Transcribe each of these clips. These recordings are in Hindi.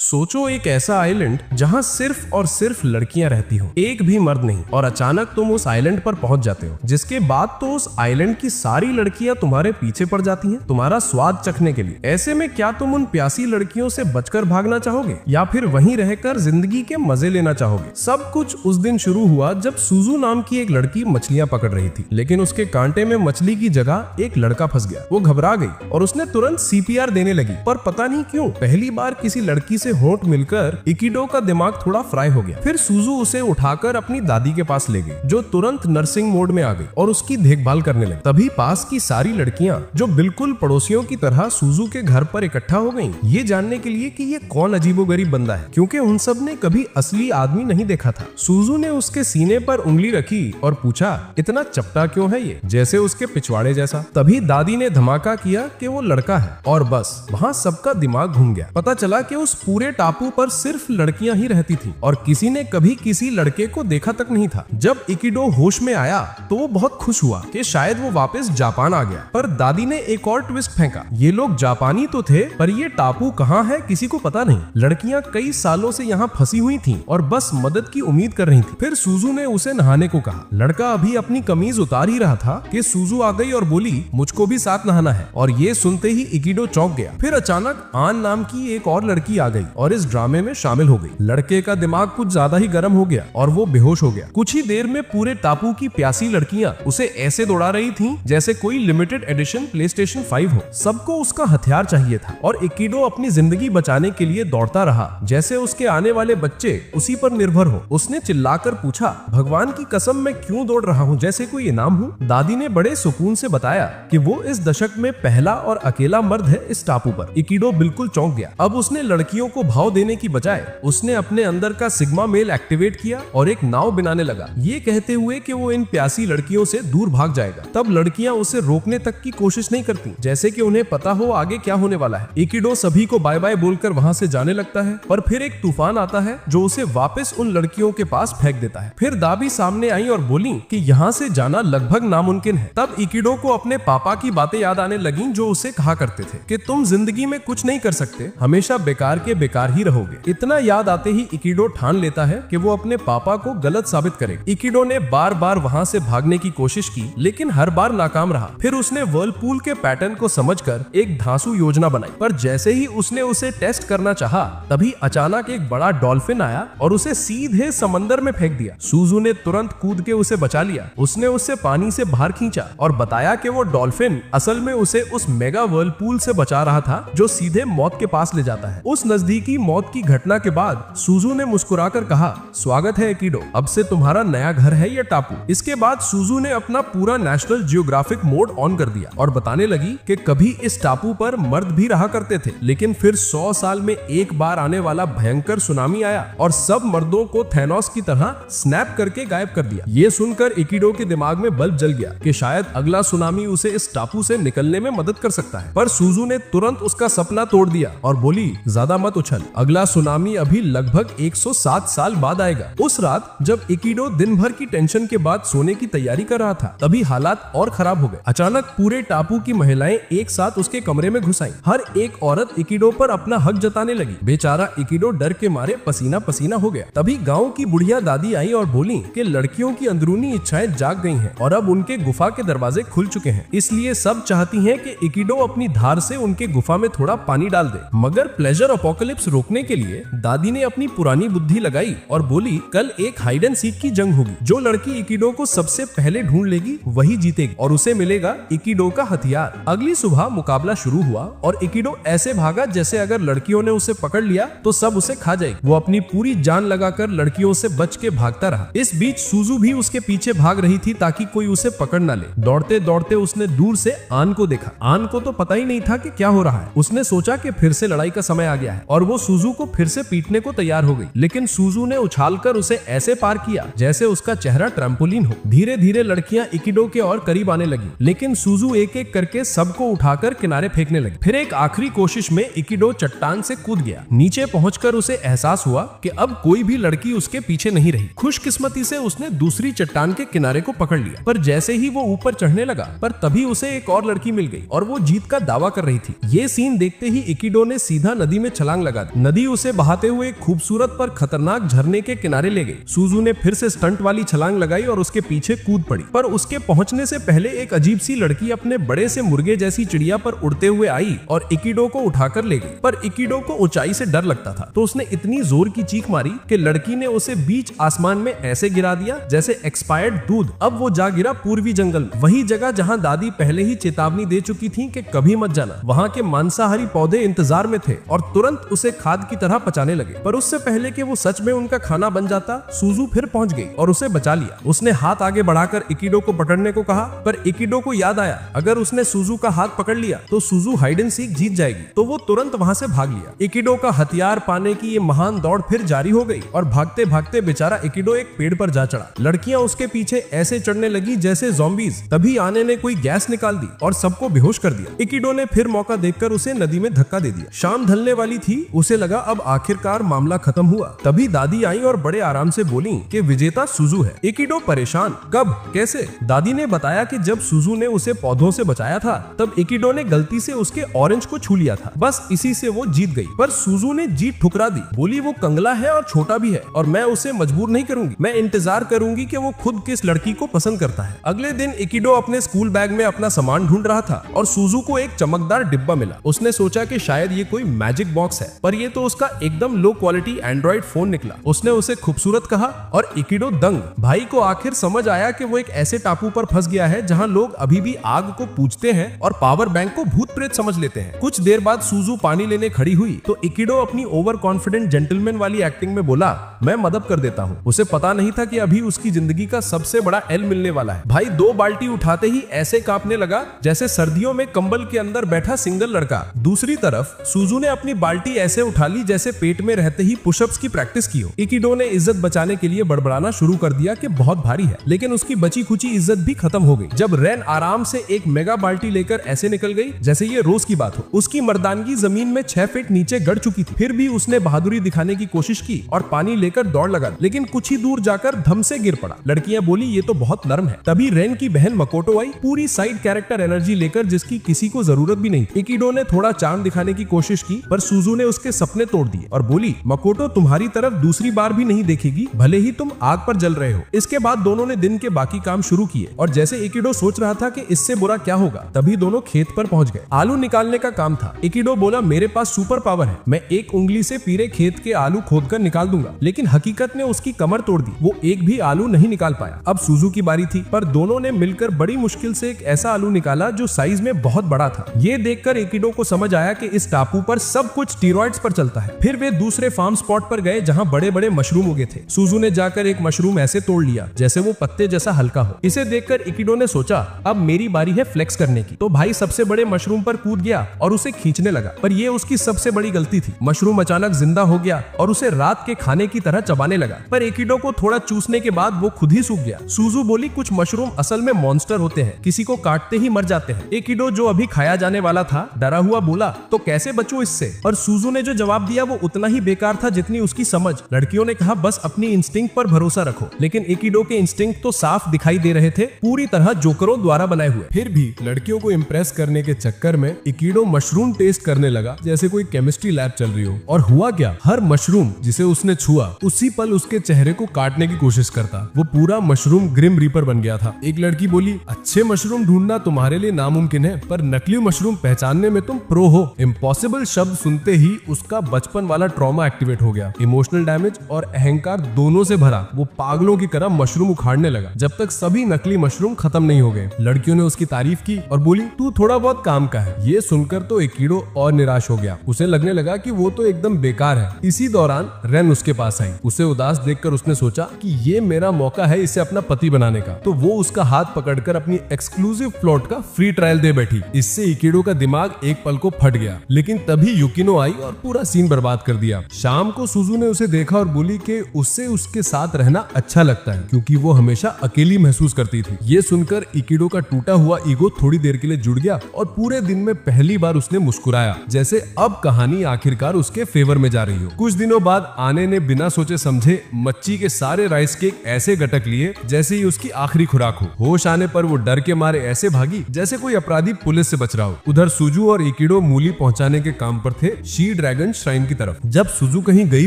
सोचो एक ऐसा आइलैंड जहां सिर्फ और सिर्फ लड़कियां रहती हो, एक भी मर्द नहीं, और अचानक तुम उस आइलैंड पर पहुंच जाते हो, जिसके बाद तो उस आइलैंड की सारी लड़कियां तुम्हारे पीछे पड़ जाती हैं तुम्हारा स्वाद चखने के लिए। ऐसे में क्या तुम उन प्यासी लड़कियों से बचकर भागना चाहोगे या फिर वहीं रहकर जिंदगी के मजे लेना चाहोगे? सब कुछ उस दिन शुरू हुआ जब सुजू नाम की एक लड़की मछलियां पकड़ रही थी, लेकिन उसके कांटे में मछली की जगह एक लड़का फंस गया। वो घबरा गई और उसने तुरंत सीपीआर देने लगी, पर पता नहीं क्यों पहली बार किसी लड़की से होंठ मिलकर इकिडो का दिमाग थोड़ा फ्राई हो गया। फिर सुजू उसे उठाकर अपनी दादी के पास ले गई, जो तुरंत नर्सिंग मोड में आ गई और उसकी देखभाल करने लगी। तभी पास की सारी लड़कियां, जो बिल्कुल पड़ोसियों की तरह सुजू के घर पर इकट्ठा हो गईं, ये जानने के लिए कि ये कौन अजीबोगरीब बंदा है, क्योंकि उन सब ने कभी असली आदमी नहीं देखा था। सुजू ने उसके सीने पर उंगली रखी और पूछा, इतना चपटा क्यों है ये, जैसे उसके पिछवाड़े जैसा? तभी दादी ने धमाका किया कि वो लड़का है, और बस वहाँ सबका दिमाग घूम गया। पता चला कि उस पूरे टापू पर सिर्फ लड़कियां ही रहती थी और किसी ने कभी किसी लड़के को देखा तक नहीं था। जब इकिडो होश में आया तो वो बहुत खुश हुआ कि शायद वो वापस जापान आ गया, पर दादी ने एक और ट्विस्ट फेंका। ये लोग जापानी तो थे, पर ये टापू कहाँ है किसी को पता नहीं। लड़कियां कई सालों से यहाँ फंसी हुई थीं और बस मदद की उम्मीद कर रही थी। फिर सुजू ने उसे नहाने को कहा। लड़का अभी अपनी कमीज उतार ही रहा था कि सुजू आ गई और बोली, मुझको भी साथ नहाना है। और ये सुनते ही इकिडो चौंक गया। फिर अचानक आन नाम की एक और लड़की आ गई और इस ड्रामे में शामिल हो गई। लड़के का दिमाग कुछ ज्यादा ही गर्म हो गया और वो बेहोश हो गया। कुछ ही देर में पूरे टापू की प्यासी लड़कियां उसे ऐसे दौड़ा रही थीं जैसे कोई लिमिटेड एडिशन प्लेस्टेशन 5 हो। सबको उसका हथियार चाहिए था और इकिडो अपनी जिंदगी बचाने के लिए दौड़ता रहा जैसे उसके आने वाले बच्चे उसी पर निर्भर हो। उसने चिल्लाकर पूछा, भगवान की कसम मैं क्यों दौड़ रहा हूँ, जैसे कोई इनाम हूँ? दादी ने बड़े सुकून से बताया कि वो इस दशक में पहला और अकेला मर्द है इस टापू पर। इकिडो बिल्कुल चौंक गया। अब उसने लड़कियों को भाव देने की बजाय उसने अपने अंदर का सिग्मा मेल एक्टिवेट किया और एक नाव बनाने लगा, ये कहते हुए कि वो इन प्यासी लड़कियों से दूर भाग जाएगा। तब लड़कियां उसे रोकने तक की कोशिश नहीं करती, जैसे कि उन्हें पता हो आगे क्या होने वाला है। इकिडो सभी को बाय बाय बोलकर वहां से जाने लगता है, पर फिर एक तूफान आता है जो उसे वापस उन लड़कियों के पास फेंक देता है। फिर दादी सामने आई और बोली कि यहाँ से जाना लगभग नामुमकिन है। तब इकिडो को अपने पापा की बातें याद आने लगी, जो उसे कहा करते थे कि तुम जिंदगी में कुछ नहीं कर सकते, हमेशा बेकार के बेकार ही रहोगे। इतना याद आते ही इकिडो ठान लेता है कि वो अपने पापा को गलत साबित करेगा। इकिडो ने बार बार वहां से भागने की कोशिश की, लेकिन हर बार नाकाम रहा। फिर उसने व्हर्लपूल के पैटर्न को समझकर एक धांसू योजना बनाई, पर जैसे ही उसने उसे टेस्ट करना चाहा, तभी अचानक एक बड़ा डॉल्फिन आया और उसे सीधे समंदर में फेंक दिया। सुजू ने तुरंत कूद के उसे बचा लिया। उसने उसे पानी से बाहर खींचा और बताया कि वो डॉल्फिन असल में उसे उस मेगा व्हर्लपूल से बचा रहा था, जो सीधे मौत के पास ले जाता है। उस नजदीकी मौत की घटना के बाद सुजू ने मुस्कुराकर कहा, स्वागत है इकिडो, अब से तुम्हारा नया घर है ये टापू। इसके बाद सुजू ने अपना पूरा नेशनल जियोग्राफिक मोड ऑन कर दिया और बताने लगी कि कभी इस टापू पर मर्द भी रहा करते थे, लेकिन फिर 100 साल में एक बार आने वाला भयंकर सुनामी आया और सब मर्दों को थैनोस की तरह स्नैप करके गायब कर दिया। ये सुनकर इकिडो के दिमाग में बल्ब जल गया कि शायद अगला सुनामी उसे इस टापू से निकलने में मदद कर सकता है, पर सुजू ने तुरंत उसका सपना तोड़ दिया और बोली, ज्यादा मत उछल, अगला सुनामी अभी लगभग 107 साल बाद आएगा। उस रात जब इकिडो दिन भर की टेंशन के बाद सोने की तैयारी कर रहा था, तभी हालात और खराब हो गए। अचानक पूरे टापू की महिलाएं एक साथ उसके कमरे में घुस आईं। हर एक औरत इकिडो पर अपना हक जताने लगी। बेचारा इकिडो डर के मारे पसीना पसीना हो गया। तभी गांव की बुढ़िया दादी आई और बोली कि लड़कियों की अंदरूनी इच्छाएं जाग गई हैं और अब उनके गुफा के दरवाजे खुल चुके हैं, इसलिए सब चाहती हैं कि इकिडो अपनी धार से उनके गुफा में थोड़ा पानी डाल दे। मगर प्लेजर अपोकलिप्स रोकने के लिए दादी ने अपनी पुरानी बुद्धि लगाई और बोली, कल एक हाइड एंड सीक की जंग होगी। जो लड़की इकिडो को सबसे पहले ढूंढ लेगी वही जीतेगी और उसे मिलेगा इकिडो का हथियार। अगली सुबह मुकाबला शुरू हुआ और इकिडो ऐसे भागा जैसे अगर लड़कियों ने उसे पकड़ लिया तो सब उसे खा जाएगी। वो अपनी पूरी जान लगाकर लड़कियों से बच के भागता रहा। इस बीच सुजू भी उसके पीछे भाग रही थी ताकि कोई उसे पकड़ ना ले। दौड़ते दौड़ते उसने दूर से आन को देखा। आन को तो पता ही नहीं था कि क्या हो रहा है। उसने सोचा कि फिर से लड़ाई का समय आ गया है और वो सुजू को फिर से पीटने को तैयार हो गई, लेकिन सुजू ने उछालकर उसे ऐसे पार किया जैसे उसका चेहरा ट्रैम्पोलिन हो। धीरे धीरे लड़कियां इकिडो के और करीब आने लगी, लेकिन सुजू एक एक करके सबको उठाकर किनारे फेंकने लगी। फिर एक आखिरी कोशिश में इकिडो चट्टान से कूद गया। नीचे पहुंचकर उसे एहसास हुआ कि अब कोई भी लड़की उसके पीछे नहीं रही। खुशकिस्मती से उसने दूसरी चट्टान के किनारे को पकड़ लिया, पर जैसे ही वो ऊपर चढ़ने लगा, पर तभी उसे एक और लड़की मिल गई और वो जीत का दावा कर रही थी। ये सीन देखते ही इकिडो ने सीधा नदी में छलांग लगा दी। नदी उसे बहाते हुए एक खूबसूरत पर खतरनाक झरने के किनारे ले गई। सुजू ने फिर से स्टंट वाली छलांग लगाई और उसके पीछे कूद पड़ी, पर उसके पहुंचने से पहले एक अजीब सी लड़की अपने बड़े से मुर्गे जैसी चिड़िया पर उड़ते हुए आई और इकिडो को उठाकर ले गई। पर इकिडो को ऊंचाई से डर लगता था, तो उसने इतनी जोर की चीख मारी कि लड़की ने उसे बीच आसमान में ऐसे गिरा दिया जैसे एक्सपायर्ड दूध। अब वो जा गिरा पूर्वी जंगल में, वही जगह जहाँ दादी पहले ही चेतावनी दे चुकी थी कि कभी मत जाना। वहाँ के मांसाहारी पौधे इंतजार में थे और तुरंत उसे खाद की तरह पचाने लगे। पर उससे पहले कि वो सच में उनका खाना बन जाता, सुजू फिर पहुंच गई और उसे बचा लिया। उसने हाथ आगे बढ़ाकर इकिडो को पकड़ने को कहा, पर इकिडो को याद आया अगर उसने सुजू का हाथ पकड़ लिया तो सुजू हाइड एंड सीक जीत जाएगी, तो वो तुरंत वहां से भाग लिया। इकिडो का हथियार पाने की ये महान दौड़ फिर जारी हो गई और भागते भागते बेचारा इकिडो एक पेड़ पर जा चढ़ा। लड़कियां उसके पीछे ऐसे चढ़ने लगी जैसे ज़ॉम्बीज। तभी आने ने कोई गैस निकाल दी और सबको बेहोश कर दिया। इकिडो ने फिर मौका देखकर उसे नदी में धक्का दे दिया। शाम ढलने वाली थी, उसे लगा अब आखिरकार मामला खत्म हुआ। तभी दादी आई और बड़े आराम से बोली कि विजेता सुजू है। इकिडो परेशान, कब, कैसे? दादी ने बताया कि जब सुजू ने उसे पौधों से बचाया था तब इकिडो ने गलती से उसके ऑरेंज को छू लिया था, बस इसी से वो जीत गई। पर सुजू ने जीत ठुकरा दी, बोली वो कंगला है और छोटा भी है और मैं उसे मजबूर नहीं करूंगी। मैं इंतजार करूंगी कि वो खुद किस लड़की को पसंद करता है। अगले दिन इकिडो अपने स्कूल बैग में अपना सामान ढूंढ रहा था और सुजू को एक चमकदार डिब्बा मिला। उसने सोचा कि शायद ये कोई मैजिक बॉक्स है, पर ये तो उसका एकदम लो क्वालिटी एंड्रॉइड फोन निकला। उसने उसे खूबसूरत कहा और इकिडो दंग। भाई को आखिर समझ आया कि वो एक ऐसे टापू पर फंस गया है जहां लोग अभी भी आग को पूजते हैं और पावर बैंक को भूत प्रेत समझ लेते हैं। कुछ देर बाद सुजू पानी लेने खड़ी हुई तो इकिडो अपनी ओवर कॉन्फिडेंट जेंटलमैन वाली एक्टिंग में बोला, मैं मदद कर देता हूँ। उसे पता नहीं था कि अभी उसकी जिंदगी का सबसे बड़ा एल मिलने वाला है। भाई 2 बाल्टी उठाते ही ऐसे कांपने लगा जैसे सर्दियों में कंबल के अंदर बैठा सिंगल लड़का। दूसरी तरफ सुजू ने अपनी बाल्टी ऐसे उठा ली जैसे पेट में रहते ही पुशअप्स की प्रैक्टिस की हो। इकिडो ने इज्जत बचाने के लिए बड़बड़ाना शुरू कर दिया कि बहुत भारी है, लेकिन उसकी बची खुची इज्जत भी खत्म हो गई जब रेन आराम से एक मेगा बाल्टी लेकर ऐसे निकल गई जैसे ये रोज की बात हो। उसकी मर्दानगी जमीन में 6 फीट नीचे गड़ चुकी थी, फिर भी उसने बहादुरी दिखाने की कोशिश की और पानी लेकर दौड़ लगा, लेकिन कुछ ही दूर जाकर धम से गिर पड़ा। लड़कियां बोली ये तो बहुत नरम है। तभी रेन की बहन मकोटो आई, पूरी साइड कैरेक्टर एनर्जी लेकर, जिसकी किसी को जरूरत भी नहीं थी। इकिडो ने थोड़ा चार्म दिखाने की कोशिश की, पर सुजू ने उसके सपने तोड़ दिए और बोली, मकोटो तुम्हारी तरफ दूसरी बार भी नहीं देखेगी, भले ही तुम आग पर जल रहे हो। इसके बाद दोनों ने दिन के बाकी काम शुरू किए और जैसे इकिडो सोच रहा था कि इससे बुरा क्या होगा, तभी दोनों खेत पर पहुंच गए। आलू निकालने का काम था। इकिडो बोला, मेरे पास सुपर पावर है, मैं एक उंगली से पूरे खेत के आलू खोदकर निकाल दूंगा। लेकिन हकीकत ने उसकी कमर तोड़ दी, वो एक भी आलू नहीं निकाल पाया। अब सुजू की बारी थी, पर दोनों ने मिलकर बड़ी मुश्किल से एक ऐसा आलू निकाला जो साइज में बहुत बड़ा था। ये देखकर इकिडो को समझ आया कि इस टापू पर सब कुछ स्टीरॉइड्स पर चलता है। फिर वे दूसरे फार्म स्पॉट पर गए जहाँ बड़े बड़े मशरूम उगे थे। सुजू ने जाकर एक मशरूम ऐसे तोड़ लिया जैसे वो पत्ते जैसा हल्का हो। इसे देखकर इकिडो ने सोचा, अब मेरी बारी है फ्लेक्स करने की। तो भाई सबसे बड़े मशरूम पर कूद गया और उसे खींचने लगा, पर ये उसकी सबसे बड़ी गलती थी। मशरूम अचानक जिंदा हो गया और उसे रात के खाने की तरह चबाने लगा, पर इकिडो को थोड़ा चूसने के बाद वो खुद ही सूख गया। सुजू बोली, कुछ मशरूम असल में मॉन्स्टर होते हैं, किसी को काटते ही मर जाते हैं। इकिडो जो अभी खाया जाने वाला था डरा हुआ बोला, तो कैसे बचूं इससे? और सुजू ने जो जवाब दिया वो उतना ही बेकार था जितनी उसकी समझ। लड़कियों ने कहा, बस अपनी इंस्टिंक्ट पर भरोसा रखो, लेकिन इकिडो के इंस्टिंक्ट तो साफ दिखाई दे रहे थे, पूरी तरह जोकरों द्वारा बनाए हुए। फिर भी लड़कियों को इम्प्रेस करने के चक्कर में इकिडो मशरूम टेस्ट करने लगा जैसे कोई केमिस्ट्री लैब चल रही हो। और हुआ क्या, हर मशरूम जिसे उसने छुआ उसी पल उसके चेहरे को काटने की कोशिश करता। वो पूरा मशरूम ग्रिम रीपर बन गया था। एक लड़की बोली, अच्छे मशरूम ढूंढना तुम्हारे लिए नामुमकिन है, पर नकली मशरूम पहचानने में तुम प्रो हो। इम्पॉसिबल शब्द सुनते ही उसका बचपन वाला ट्रॉमा एक्टिवेट हो गया। इमोशनल डैमेज और अहंकार दोनों से भरा वो पागलों की तरह मशरूम उखाड़ने लगा जब तक सभी नकली मशरूम खत्म नहीं हो गए। लड़कियों ने उसकी तारीफ की और बोली, तू थोड़ा बहुत काम का है। ये सुनकर तो इकिडो और निराश हो गया। उसे लगने लगा कि वो तो एकदम बेकार है। इसी दौरान रेन उसके पास आई। उसे उदास देखकर उसने सोचा कि ये मेरा मौका है इसे अपना पति बनाने का। तो वो उसका हाथ पकड़कर अपनी एक्सक्लूसिव प्लॉट का फ्री ट्रायल दे बैठी। इससे इकिडो का दिमाग एक पल को फट गया, लेकिन तभी युकिनो आई और पूरा सीन बर्बाद कर दिया। शाम को सुजू ने उसे देखा और बोली कि उससे उसके साथ रहना अच्छा लगता है क्योंकि वो हमेशा अकेली महसूस करती थी। ये सुनकर इकिडो का टूटा हुआ ईगो थोड़ी देर के लिए जुड़ गया और पूरे दिन में पहली बार उसने मुस्कुराया, जैसे अब कहानी आखिरकार उसके फेवर में जा रही हो। कुछ दिनों बाद आने ने बिना सोचे समझे मच्छी के सारे राइस केक ऐसे गटक लिए जैसे ही उसकी आखिरी खुराक हो। होश आने पर वो डर के मारे ऐसे भागी जैसे कोई अपराधी पुलिस से बच रहा हो। उधर सुजू और इकिडो मूली पहुंचाने के काम पर थे। शीर सी ड्रैगन श्राइन की तरफ। जब सुजू कहीं गई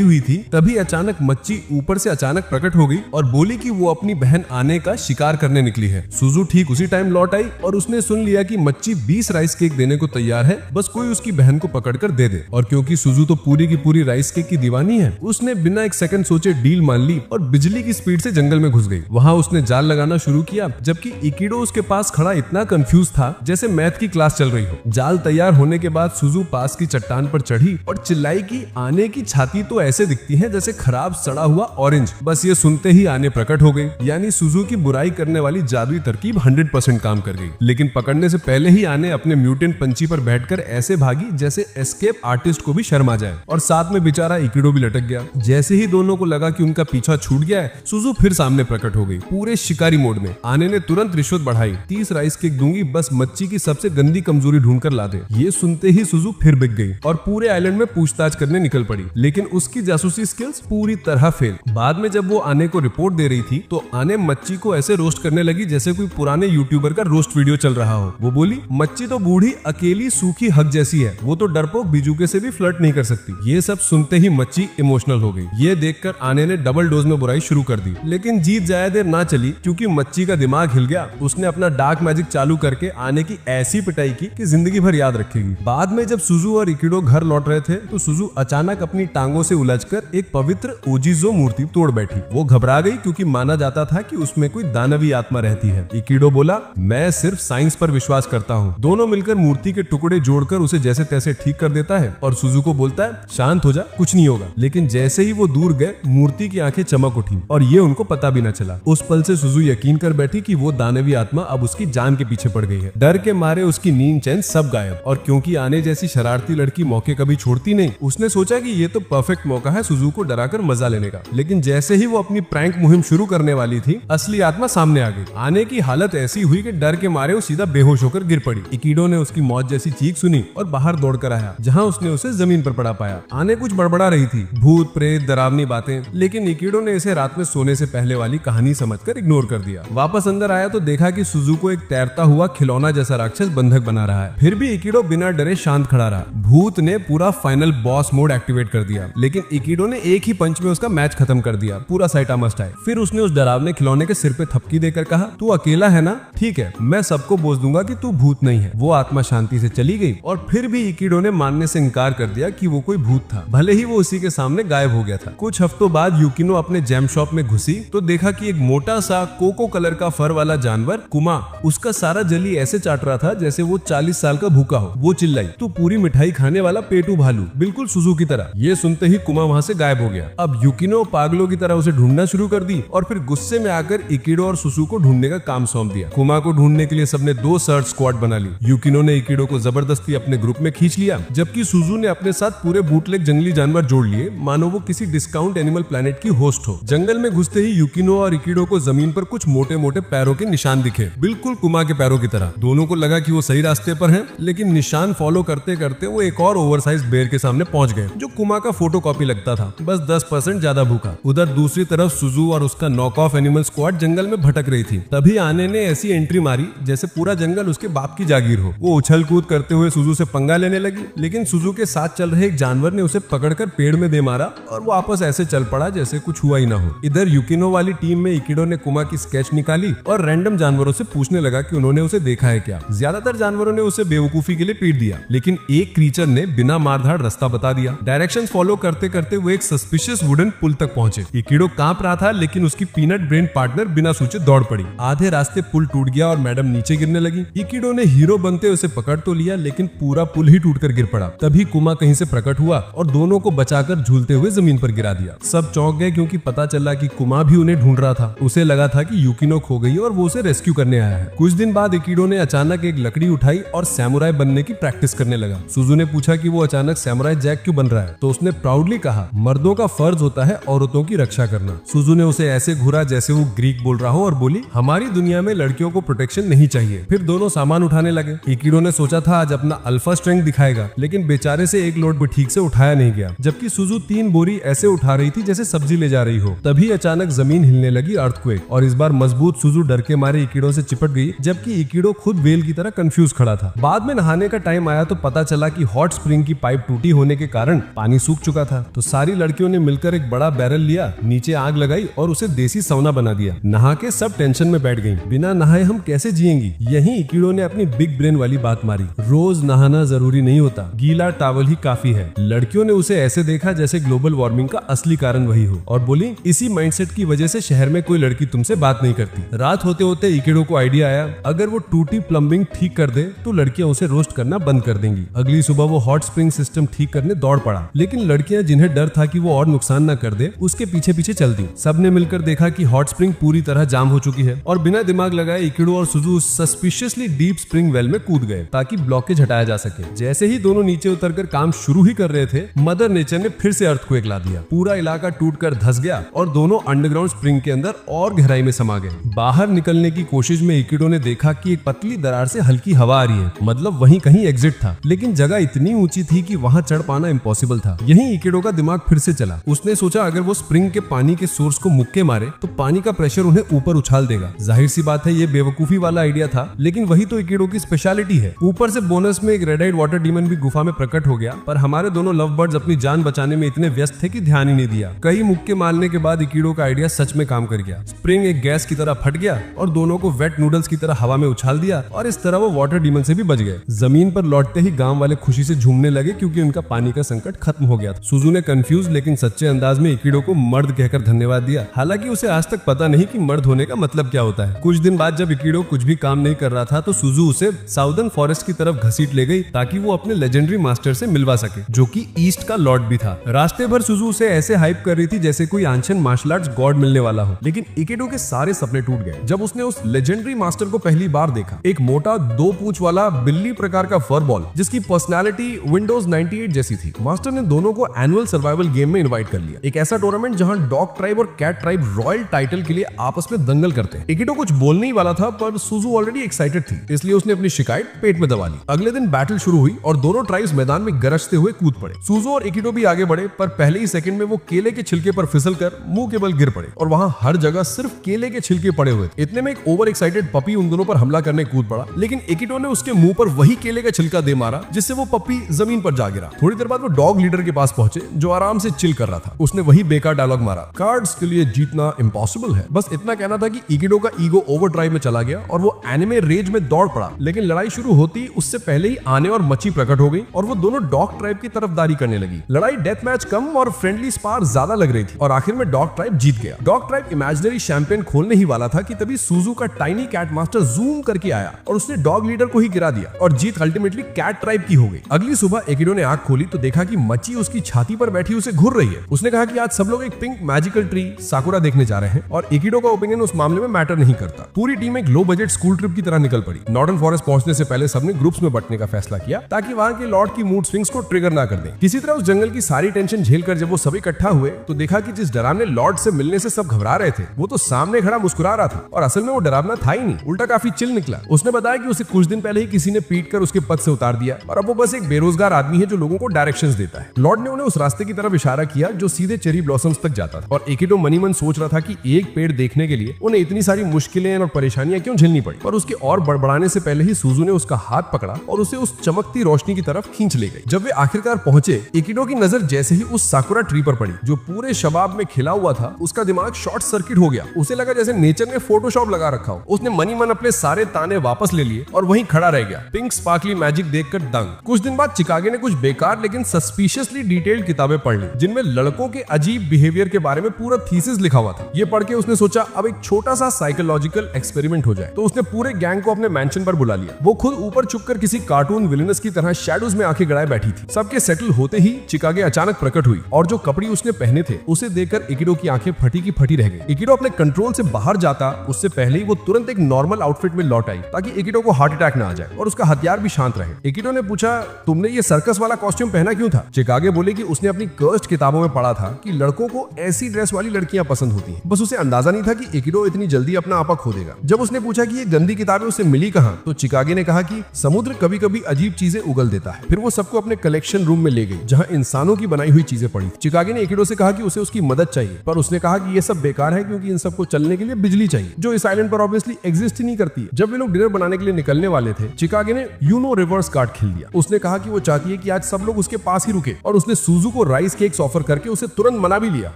हुई थी तभी अचानक मच्ची ऊपर से अचानक प्रकट हो गई और बोली कि वो अपनी बहन आने का शिकार करने निकली है। सुजू ठीक उसी टाइम लौट आई और उसने सुन लिया कि मच्ची 20 राइस केक देने को तैयार है, बस कोई उसकी बहन को पकड़कर दे दे। और क्योंकि सुजू तो पूरी की पूरी राइस केक की दीवानी है, उसने बिना एक सेकंड सोचे डील मान ली और बिजली की स्पीड से जंगल में घुस गई। वहां उसने जाल लगाना शुरू किया, जबकि इकिडो उसके पास खड़ा इतना कंफ्यूज था जैसे मैथ की क्लास चल रही हो। जाल तैयार होने के बाद सुजू पास की चट्टान पर चढ़ी और चिल्लाई कि आने की छाती तो ऐसे दिखती है जैसे खराब सड़ा हुआ ऑरेंज। बस ये सुनते ही आने प्रकट हो गई, यानी सुजू की बुराई करने वाली जादुई तरकीब 100% काम कर गई। लेकिन पकड़ने से पहले ही आने अपने म्यूटेंट पंछी पर बैठकर ऐसे भागी जैसे एस्केप आर्टिस्ट को भी शर्म आ जाए, और साथ में बेचारा इकिडो भी लटक गया। जैसे ही दोनों को लगा कि उनका पीछा छूट गया है, सुजू फिर सामने प्रकट हो गई पूरे शिकारी मोड में। आने ने तुरंत रिश्वत बढ़ाई, 30 राइस केक दूंगी, बस मच्छी की सबसे गंदी कमजोरी ढूंढकर ला दे। ये सुनते ही सुजू फिर बिक गई और पूरे आइलैंड में पूछताछ करने निकल पड़ी, लेकिन उसकी जासूसी स्किल्स पूरी तरह फेल। बाद में जब वो आने को रिपोर्ट दे रही थी तो आने मच्छी को ऐसे रोस्ट करने लगी जैसे कोई पुराने यूट्यूबर का रोस्ट वीडियो चल रहा हो। वो बोली, मच्छी तो बूढ़ी अकेली सूखी हक जैसी है, वो तो डरपोक बिजुके से भी फ्लर्ट नहीं कर सकती। ये सब सुनते ही मच्छी इमोशनल हो गई। ये देखकर आने ने डबल डोज में बुराई शुरू कर दी, लेकिन जीत ज्यादा देर ना चली क्योंकि मच्छी का दिमाग हिल गया। उसने अपना डार्क मैजिक चालू करके आने की ऐसी पिटाई की कि जिंदगी भर याद रखेगी। बाद में जब सुजू और इकिडो घर लौट रहे थे तो सुजू अचानक अपनी टांगों से उलझकर एक पवित्र ओजिजो मूर्ति तोड़ बैठी। वो घबरा गई क्योंकि माना जाता था कि उसमें कोई दानवी आत्मा रहती है। इकिडो बोला, मैं सिर्फ साइंस पर विश्वास करता हूँ। दोनों मिलकर मूर्ति के टुकड़े जोड़कर उसे जैसे तैसे ठीक कर देता है और सुजू को बोलता है, शांत हो जा, कुछ नहीं होगा। लेकिन जैसे ही वो दूर गए, मूर्ति की आंखें चमक उठी और ये उनको पता भी न चला। उस पल से सुजू यकीन कर बैठी कि वो दानवी आत्मा अब उसकी जान के पीछे पड़ गई है। डर के मारे उसकी नींद चैन सब गायब, और क्योंकि आने जैसी शरारती लड़की मौके कभी छोड़ती नहीं, उसने सोचा कि ये तो परफेक्ट मौका है सुजू को डराकर मजा लेने का। लेकिन जैसे ही वो अपनी प्रैंक मुहिम शुरू करने वाली थी, असली आत्मा सामने आ गई। आने की हालत ऐसी हुई कि डर के मारे वो सीधा बेहोश होकर गिर पड़ी। इकिडो ने उसकी मौत जैसी चीख सुनी और बाहर दौड़कर आया, जहां उसने उसे जमीन पर पड़ा पाया। आने कुछ बड़बड़ा रही थी, भूत प्रेत डरावनी बातें, लेकिन इकिडो ने इसे रात में सोने से पहले वाली कहानी समझकर इग्नोर कर दिया। वापस अंदर आया तो देखा कि सुजू को एक तैरता हुआ खिलौना जैसा राक्षस बंधक बना रहा है। फिर भी इकिडो बिना डरे शांत खड़ा रहा। भूत ने पूरा फाइनल बॉस मोड एक्टिवेट कर दिया, लेकिन इकिडो ने एक ही पंच में उसका मैच खत्म कर दिया, पूरा साइटामा स्टाइल। फिर उसने उस डरावने खिलौने के सिर पे थपकी देकर कहा, तू अकेला है ना, ठीक है, मैं सबको बोल दूंगा कि तू भूत नहीं है। वो आत्मा शांति से चली गई और फिर भी इकिडो ने मानने से इनकार कर दिया कि वो कोई भूत था, भले ही वो उसी के सामने गायब हो गया था। कुछ हफ्तों बाद यूकिनो अपने जैम शॉप में घुसी तो देखा कि एक मोटा सा कोको कलर का फर वाला जानवर कुमा उसका सारा जली ऐसे चाट रहा था जैसे वो 40 साल का भूखा हो। वो चिल्लाई, तू पूरी मिठाई खाने वाला पेटू भालू, बिल्कुल सुजू की तरह। ये सुनते ही कुमा वहां से गायब हो गया। अब यूकिनो पागलों की तरह उसे ढूंढना शुरू कर दी और फिर गुस्से में आकर इकिडो और सुसु को ढूंढने का काम सौंप दिया। कुमा को ढूंढने के लिए सबने 2 सर्च स्क्वाड बना ली। यूकिनो ने इकिडो को जबरदस्ती अपने ग्रुप में खींच लिया, जबकि सुजू ने अपने साथ पूरे बूटलेग जंगली जानवर जोड़ लिए, मानो वो किसी डिस्काउंट एनिमल प्लेनेट की होस्ट हो। जंगल में घुसते ही यूकिनो और इकिडो को जमीन पर कुछ मोटे मोटे पैरों के निशान दिखे, बिल्कुल कुमा के पैरों की तरह। दोनों को लगा कि वो सही रास्ते पर हैं, लेकिन निशान फॉलो करते करते वो एक और ओवरसाइज बेर के सामने पहुंच गए, जो कुमा का फोटोकॉपी लगता था, बस 10% ज्यादा भूखा। उधर दूसरी तरफ सुजू और उसका नॉक ऑफ एनिमल स्क्वाड जंगल में भटक रही थी। तभी आने ने ऐसी एंट्री मारी जैसे पूरा जंगल उसके बाप की जागीर हो। वो उछल कूद करते हुए सुजू से पंगा लेने लगी, लेकिन सुजू के साथ चल रहे एक जानवर ने उसे पकड़कर पेड़ में दे मारा और वो आपस ऐसे चल पड़ा जैसे कुछ हुआ ही ना हो। इधर यूकिनो वाली टीम में इकिडो ने कुमा की स्केच निकाली और रैंडम जानवरों से पूछने लगा कि उन्होंने उसे देखा है क्या। ज्यादातर जानवरों ने उसे बेवकूफी के लिए पीट दिया, लेकिन एक क्रीचर ने बिना मारधाड़ रास्ता बता दिया। डायरेक्शंस फॉलो करते करते वो एक सस्पिशियस वुडन पुल तक पहुंचे। इकिडो कांप रहा था, लेकिन उसकी पीनट ब्रेन पार्टनर बिना सोचे दौड़ पड़ी। आधे रास्ते पुल टूट गया और मैडम नीचे गिरने लगी। इकिडो ने हीरो बनते उसे पकड़ तो लिया, लेकिन पूरा पुल ही टूटकर गिर पड़ा। तभी कुमा कहीं से प्रकट हुआ और दोनों को बचाकर झूलते हुए जमीन पर गिरा दिया। सब चौंक गए क्योंकि पता चला कि कुमा भी उन्हें ढूंढ रहा था। उसे लगा था कि यूकिनो खो गई और वो उसे रेस्क्यू करने आया है। कुछ दिन बाद इकिडो ने अचानक एक लकड़ी उठाई और सैमुराई बनने की प्रैक्टिस करने लगा। सुजू ने पूछा कि वो अचानक सैमुराई जैक क्यों बन रहा है, तो उसने प्राउडली कहा, मर्दों का फर्ज होता है औरतों की रक्षा करना। सुजू ने उसे ऐसे घूरा जैसे वो ग्रीक बोल रहा हो और बोली, हमारी दुनिया में लड़कियों को प्रोटेक्शन नहीं चाहिए। फिर दोनों सामान उठाने लगे। इकिडो ने सोचा था आज अपना अल्फा स्ट्रेंथ दिखाएगा, लेकिन बेचारे से एक लोड भी ठीक से उठाया नहीं गया, जबकि सुजू 3 बोरी ऐसे उठा रही थी जैसे सब्जी ले जा रही हो। तभी अचानक जमीन हिलने लगी, अर्थक्वेक, और इस बार मजबूत सुजू डर के मारे इकिडो से चिपट गई, जबकि इकिडो खुद वेल की तरह कंफ्यूज खड़ा था। बाद में नहाने का टाइम आया तो पता चला कि हॉट स्प्रिंग की पाइप पाइप टूटी होने के कारण पानी सूख चुका था। तो सारी लड़कियों ने मिलकर एक बड़ा बैरल लिया, नीचे आग लगाई और उसे देसी सौना बना दिया। नहा के सब टेंशन में बैठ गईं। बिना नहाए हम कैसे जिएंगी। यहीं इकिडो ने अपनी बिग ब्रेन वाली बात मारी। रोज नहाना जरूरी नहीं होता, गीला टॉवल ही काफी है। लड़कियों ने उसे ऐसे देखा जैसे ग्लोबल वार्मिंग का असली कारण वही हो और बोली इसी माइंडसेट की वजह से शहर में कोई लड़की तुमसे बात नहीं करती। रात होते होते इकिडो को आइडिया आया, अगर वो टूटी प्लम्बिंग ठीक कर दे तो लड़कियां उसे रोस्ट करना बंद कर देंगी। अगली सुबह वो हॉट स्प्रिंग सिस्टम ठीक करने दौड़ पड़ा, लेकिन लड़कियां जिन्हें डर था कि वो और नुकसान न कर दे उसके पीछे पीछे चल दी। सबने मिलकर देखा कि हॉट स्प्रिंग पूरी तरह जाम हो चुकी है और बिना दिमाग लगाए इकिडो और Suju suspiciously deep spring well में कूद गए ताकि ब्लॉकेज हटाया जा सके। जैसे ही दोनों नीचे उतरकर काम शुरू ही कर रहे थे, मदर नेचर ने फिर से अर्थक्वेक ला दिया। पूरा इलाका टूटकर धंस गया और दोनों अंडरग्राउंड स्प्रिंग के अंदर और गहराई में समा गए। बाहर निकलने की कोशिश में इकिडो ने देखा कि एक पतली दरार से हल्की हवा आ रही है, मतलब वहीं कहीं एग्जिट था, लेकिन जगह इतनी ऊंची थी कि वहां चढ़ पाना इम्पॉसिबल था। यहीं इकिडो का दिमाग फिर से चला। उसने सोचा अगर वो स्प्रिंग के पानी के सोर्स को मुक्के मारे तो पानी का प्रेशर उन्हें ऊपर उछाल देगा। जाहिर सी बात है ये बेवकूफी वाला आइडिया था, लेकिन वही तो इकिडो की स्पेशलिटी है। ऊपर से बोनस में एक रेड आइड वाटर डीमन भी गुफा में प्रकट हो गया, पर हमारे दोनों लव बर्ड्स अपनी जान बचाने में इतने व्यस्त थे कि ध्यान ही नहीं दिया। कई मुक्के मारने के बाद इकिडो का आइडिया सच में काम कर गया। स्प्रिंग एक गैस की तरह फट गया और दोनों को वेट नूडल्स की तरह हवा में उछाल दिया और इस तरह वो वाटर डीमन से भी बच गए। जमीन पर लौटते ही गांव वाले खुशी से झूमने लगे क्योंकि उनका पानी का संकट खत्म हो गया था। सुजू ने कंफ्यूज लेकिन सच्चे अंदाज में इकिडो को मर्द कहकर धन्यवाद दिया। हालांकि उसे आज तक पता नहीं कि मर्द होने का मतलब क्या होता है। कुछ दिन बाद जब इकिडो कुछ भी काम नहीं कर रहा था तो सुजू उसे साउदर्न फॉरेस्ट की तरफ घसीट ले गई ताकि वो अपने लेजेंडरी मास्टर से मिलवा सके, जो कि ईस्ट का लॉर्ड भी था। रास्ते भर सुजू उसे ऐसे हाइप कर रही थी जैसे कोई एंशिएंट मार्शल आर्ट्स गॉड मिलने वाला हो, लेकिन इकिडो के सारे सपने टूट गए जब उसने उस लेजेंडरी मास्टर को पहली बार देखा। एक मोटा 2 पूंछ वाला बिल्ली प्रकार का फर बॉल जिसकी पर्सनालिटी विंडोज 98 जैसी थी। मास्टर ने दोनों को एनुअल सर्वाइवल गेम में इनवाइट कर लिया, एक ऐसा टूर्नामेंट जहां डॉग ट्राइब और कैट ट्राइब रॉयल टाइटल के लिए आपस में दंगल करते हैं। इकिडो कुछ बोलने ही वाला था पर सुजू ऑलरेडी एक्साइटेड थी, इसलिए उसने अपनी शिकायत पेट में दबा ली। अगले दिन बैटल शुरू हुई और दोनों ट्राइब्स मैदान में गरजते हुए कूद पड़े। सुजू और इकिडो भी आगे बढ़े, पर पहले ही सेकंड में वो केले के छिलके पर फिसलकर मुंह के बल गिर पड़े और वहां हर जगह सिर्फ केले के छिलके पड़े हुए थे। इतने में एक ओवर एक्साइटेड पपी उन दोनों पर हमला करने कूद पड़ा, लेकिन इकिडो ने उसके मुंह पर वही केले का छिलका दे मारा जिससे वो पपी जमीन पर जा गिरा। थोड़ी देर बाद वो डॉग लीडर के पास पहुंचे जो आराम से चिल कर रहा था। उसने वही बेकार डायलॉग मारा, कार्ड्स के लिए जीतना इम्पॉसिबल है। बस इतना कहना था कि इकिडो का ईगो ओवरड्राइव में चला गया और वो एनिमे रेज में दौड़ पड़ा। लेकिन लड़ाई शुरू होती उससे पहले ही आने और मच्छी प्रकट हो गई और वो दोनों डॉग ट्राइब की तरफदारी करने लगी। लड़ाई डेथ मैच कम और फ्रेंडली स्पार ज्यादा लग रही थी और आखिर में डॉग ट्राइब जीत गया। डॉग ट्राइब इमेजिनरी चैंपियन खोलने ही वाला था कि तभी सुजू का टाइनी कैट मास्टर जूम करके आया और उसने डॉग लीडर को ही गिरा दिया और जीत अल्टीमेटली कैट ट्राइब की हो गई। अगली सुबह इकिडो ने आंख खोली तो देखा कि मच्छी उसकी छाती पर बैठी उसे घूर रही है। उसने कहा कि आज सब लोग एक पिंक मैजिकल ट्री साकुरा देखने जा रहे हैं और इकिडो का ओपिनियन उस मामले में मैटर नहीं करता। पूरी टीम एक लो बजट स्कूल ट्रिप की तरह निकल पड़ी। नॉर्डर्न फॉरेस्ट पहुंचने से पहले सबने ग्रुप्स में बंटने का फैसला किया ताकि वहां के लॉर्ड की मूड स्विंग्स को ट्रिगर ना कर दें। किसी तरह उस जंगल की सारी टेंशन झेलकर जब वो सब इकट्ठा हुए तो देखा कि जिस डरावने लॉर्ड से मिलने से सब घबरा रहे थे वो तो सामने खड़ा मुस्कुरा रहा था और असल में वो डरावना था ही नहीं, उल्टा काफी चिल निकला। उसने बताया कि उसे कुछ दिन पहले ही किसी ने पीट कर उसके पद से उतार दिया और अब वो बस एक बेरोजगार आदमी है जो लोगों को डायरेक्शंस देता है। लॉर्ड ने उन्हें उस रास्ते की तरफ इशारा किया जो सीधे चेरी ब्लॉसम्स तक जाता था और इकिडो मनी मन सोच रहा था कि एक पेड़ देखने के लिए उन्हें इतनी सारी मुश्किलें और परेशानियां क्यों झेलनी पड़ी। पर उसके और बड़बड़ाने से पहले ही सुजू ने उसका हाथ पकड़ा और उसे उस चमकती रोशनी की तरफ खींच ले गई। जब वे आखिरकार पहुंचे, इकिडो की नजर जैसे ही उस साकुरा ट्री पर पड़ी जो पूरे शबाब में खिला हुआ था, उसका दिमाग शॉर्ट सर्किट हो गया। उसे लगा जैसे नेचर ने फोटोशॉप लगा रखा हो। उसने मनी मन अपने सारे ताने वापस ले लिए और वहीं खड़ा रह गया, पिंक स्पार्कली मैजिक देखकर दंग। कुछ दिन बाद चिकागे ने कुछ बेकार लेकिन सस्पिशियसली डिटेल्ड किताबें पढ़ ली जिनमें लड़कों के अजीब बिहेवियर के बारे में पूरा थीसिस लिखा हुआ था। ये पढ़ के उसने सोचा अब एक छोटा सा साइकोलॉजिकल एक्सपेरिमेंट हो जाए, तो उसने पूरे गैंग को अपने मैंशन पर बुला लिया। वो खुद ऊपर छुपकर किसी कार्टून विलेनस की तरह शैडोज में आंखें गड़ाए बैठी थी। सबके सेटल होते ही चिकागे अचानक प्रकट हुई और जो कपड़े उसने पहने थे उसे देखकर इकिडो की आंखें फटी की फटी रह गई। इकिडो अपने कंट्रोल से बाहर जाता उससे पहले ही वो तुरंत एक नॉर्मल आउटफिट में लौट आई ताकि इकिडो को हार्ट अटैक ना आ जाए और उसका हथियार भी शांत रहे। इकिडो ने पूछा, तुमने ये सर्कस वाला कॉस्ट्यूम पहना क्यों था? चिकागे बोले कि उसने अपनी कर्स्ड किताबों में पढ़ा था कि लड़कों को ऐसी ड्रेस वाली लड़कियां पसंद होती हैं। बस उसे अंदाजा नहीं था कि इकिडो इतनी जल्दी अपना आपा खो देगा। जब उसने पूछा कि ये गंदी किताबें उसे मिली कहां, तो चिकागे ने कहा कि समुद्र कभी कभी अजीब चीजें उगल देता है। फिर वो सबको अपने कलेक्शन रूम में ले गई जहां इंसानों की बनाई हुई चीजें पड़ी। चिकागे ने इकिडो से कहा कि उसे उसकी मदद चाहिए, पर उसने कहा कि ये सब बेकार है क्योंकि इन सबको चलने के लिए बिजली चाहिए जो इस आइलैंड पर ऑब्वियसली एग्जिस्ट ही नहीं करती है। जब वे लोग डिनर बनाने के लिए निकलने वाले थे, चिकागे ने यूनो रिवर्स कार्ड खेल दिया। उसने कहा कि वो चाहती है कि कि आज सब लोग उसके पास ही रुके और उसने सूजू को राइस केक्स ऑफर करके उसे तुरंत मना भी लिया।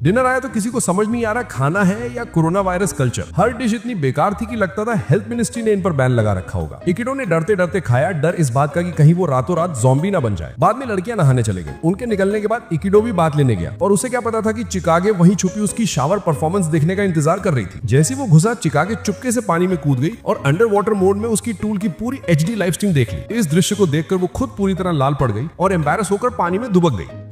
डिनर आया तो किसी को समझ नहीं आ रहा खाना है या कोरोना वायरस कल्चर। हर डिश इतनी बेकार थी कि लगता था हेल्थ मिनिस्ट्री ने इन पर बैन लगा रखा होगा। इकिडो ने डरते डरते खाया, डर इस बात का कि कहीं वो रातों रात ज़ॉम्बी ना बन जाए। बाद में लड़कियां नहाने चले गई। उनके निकलने के बाद इकिडो भी बात लेने गया और उसे क्या पता था कि चिकागे वहीं छुपी उसकी शावर परफॉर्मेंस देखने का इंतजार कर रही थी। जैसे वो घुसा, चिकागे चुपके से पानी में कूद गई और अंडर वाटर मोड में उसकी टूल की पूरी HD लाइव स्ट्रीम देख ली। इस दृश्य को देखकर वो खुद पूरी तरह लाल पड़ गई और एम्बैरस होकर पानी में दुबक गई।